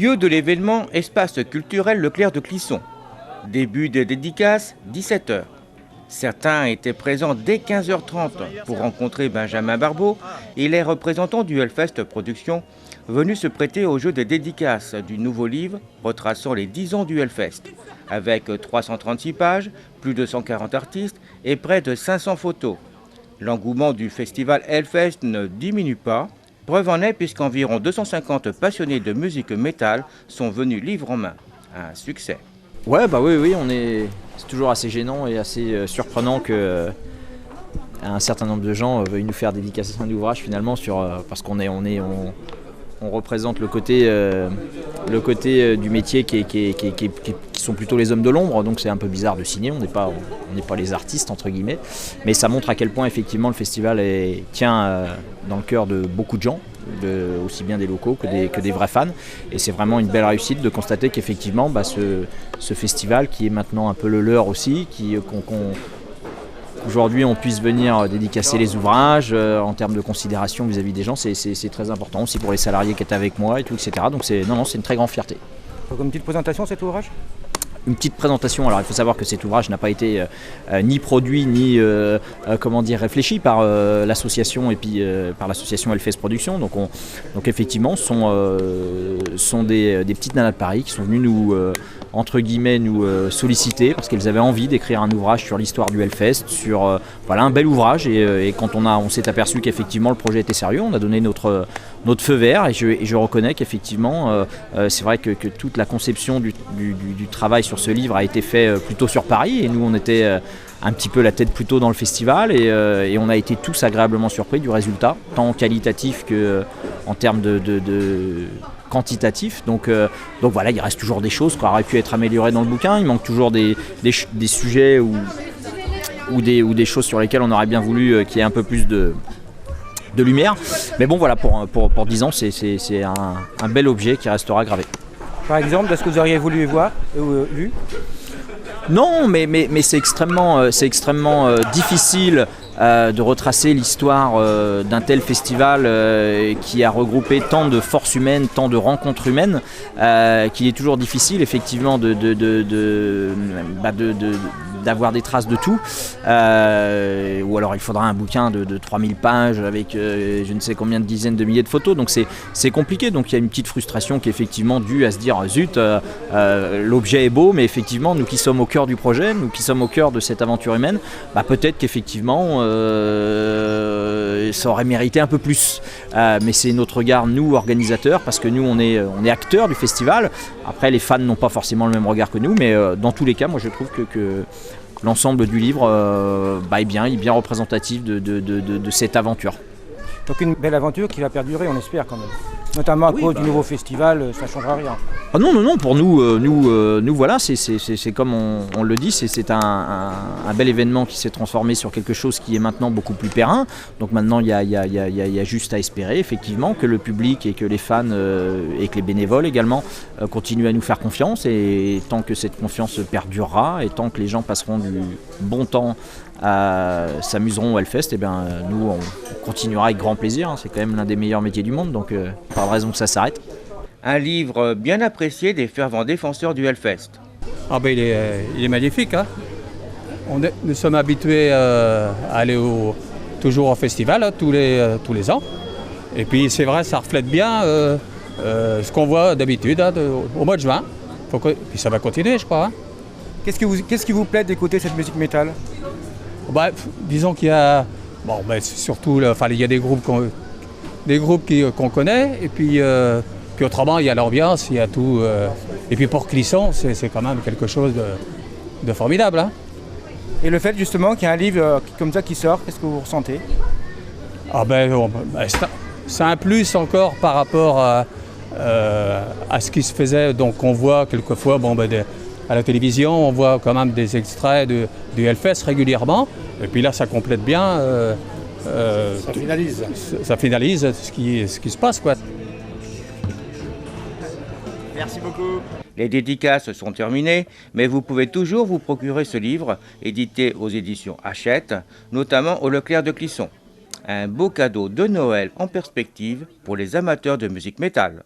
Lieu de l'événement, espace culturel Leclerc de Clisson. Début des dédicaces, 17 h. Certains étaient présents dès 15h30 pour rencontrer Benjamin Barbeau et les représentants du Hellfest Productions venus se prêter au jeu des dédicaces du nouveau livre retraçant les 10 ans du Hellfest, avec 336 pages, plus de 140 artistes et près de 500 photos. L'engouement du festival Hellfest ne diminue pas. Preuve en est puisqu'environ 250 passionnés de musique métal sont venus livre en main. Un succès. Ouais, bah oui, c'est toujours assez gênant et assez surprenant que un certain nombre de gens veuillent nous faire dédicacer un ouvrage finalement parce qu'on représente le côté du métier qui sont plutôt les hommes de l'ombre, donc c'est un peu bizarre de signer, on n'est pas les artistes entre guillemets, mais ça montre à quel point effectivement le festival tient dans le cœur de beaucoup de gens, aussi bien des locaux que des vrais fans, et c'est vraiment une belle réussite de constater qu'effectivement ce festival qui est maintenant un peu le leur aussi, qu'aujourd'hui on puisse venir dédicacer les ouvrages en termes de considération vis-à-vis des gens, c'est très important aussi pour les salariés qui étaient avec moi et tout, etc. Donc c'est une très grande fierté. Comme une petite présentation cet ouvrage ? Une petite présentation. Alors il faut savoir que cet ouvrage n'a pas été ni produit ni réfléchi par l'association et puis par l'association Hellfest Productions. Donc effectivement sont des petites nanas de Paris qui sont venues nous solliciter parce qu'elles avaient envie d'écrire un ouvrage sur l'histoire du Hellfest, sur un bel ouvrage et quand on s'est aperçu qu'effectivement le projet était sérieux, on a donné notre feu vert et je reconnais qu'effectivement c'est vrai que toute la conception du travail sur ce livre a été fait plutôt sur Paris et nous on était un petit peu la tête plus tôt dans le festival et on a été tous agréablement surpris du résultat, tant qualitatif que en termes de quantitatif. Donc voilà, il reste toujours des choses qui auraient pu être améliorées dans le bouquin, il manque toujours des sujets ou des choses sur lesquelles on aurait bien voulu qu'il y ait un peu plus de lumière. Mais bon voilà, pour 10 ans, c'est un bel objet qui restera gravé. Par exemple, de ce que vous auriez voulu voir lu ? Non, mais c'est extrêmement difficile de retracer l'histoire d'un tel festival qui a regroupé tant de forces humaines, tant de rencontres humaines, qu'il est toujours difficile effectivement d'avoir des traces de tout, ou alors il faudra un bouquin de 3000 pages avec je ne sais combien de dizaines de milliers de photos, donc c'est compliqué, donc il y a une petite frustration qui est effectivement due à se dire zut, l'objet est beau, mais effectivement nous qui sommes au cœur du projet, nous qui sommes au cœur de cette aventure humaine, peut-être qu'effectivement ça aurait mérité un peu plus, mais c'est notre regard nous organisateurs, parce que nous on est acteurs du festival. Après les fans n'ont pas forcément le même regard que nous, mais dans tous les cas moi je trouve que l'ensemble du livre est bien représentatif de cette aventure. Donc une belle aventure qui va perdurer, on espère quand même. Notamment à cause du nouveau festival, ça ne changera rien. Ah non, pour nous voilà, c'est comme on le dit, c'est un bel événement qui s'est transformé sur quelque chose qui est maintenant beaucoup plus périn. Donc maintenant il y a juste à espérer effectivement que le public et que les fans et que les bénévoles également continuent à nous faire confiance, et tant que cette confiance perdurera et tant que les gens passeront du bon temps s'amuseront au Hellfest, nous on continuera avec grand plaisir, c'est quand même l'un des meilleurs métiers du monde, donc pas de raison que ça s'arrête. Un livre bien apprécié des fervents défenseurs du Hellfest. Il est magnifique, hein. Nous sommes habitués à aller toujours au festival, hein, tous les ans, et puis c'est vrai, ça reflète bien ce qu'on voit d'habitude au mois de juin, puis ça va continuer je crois. Hein. Qu'est-ce qui vous plaît d'écouter cette musique métal ? Disons qu'il y a surtout il y a des groupes qu'on connaît, et puis autrement il y a l'ambiance, il y a tout, et puis pour Clisson c'est quand même quelque chose de formidable, hein. Et le fait justement qu'il y a un livre comme ça qui sort, qu'est-ce que vous ressentez ? C'est un plus encore par rapport à ce qui se faisait. Donc on voit quelquefois à la télévision, on voit quand même des extraits du Hellfest régulièrement, et puis là ça complète bien, ça finalise ce qui se passe, quoi. Merci beaucoup. Les dédicaces sont terminées, mais vous pouvez toujours vous procurer ce livre, édité aux éditions Hachette, notamment au Leclerc de Clisson. Un beau cadeau de Noël en perspective pour les amateurs de musique métal.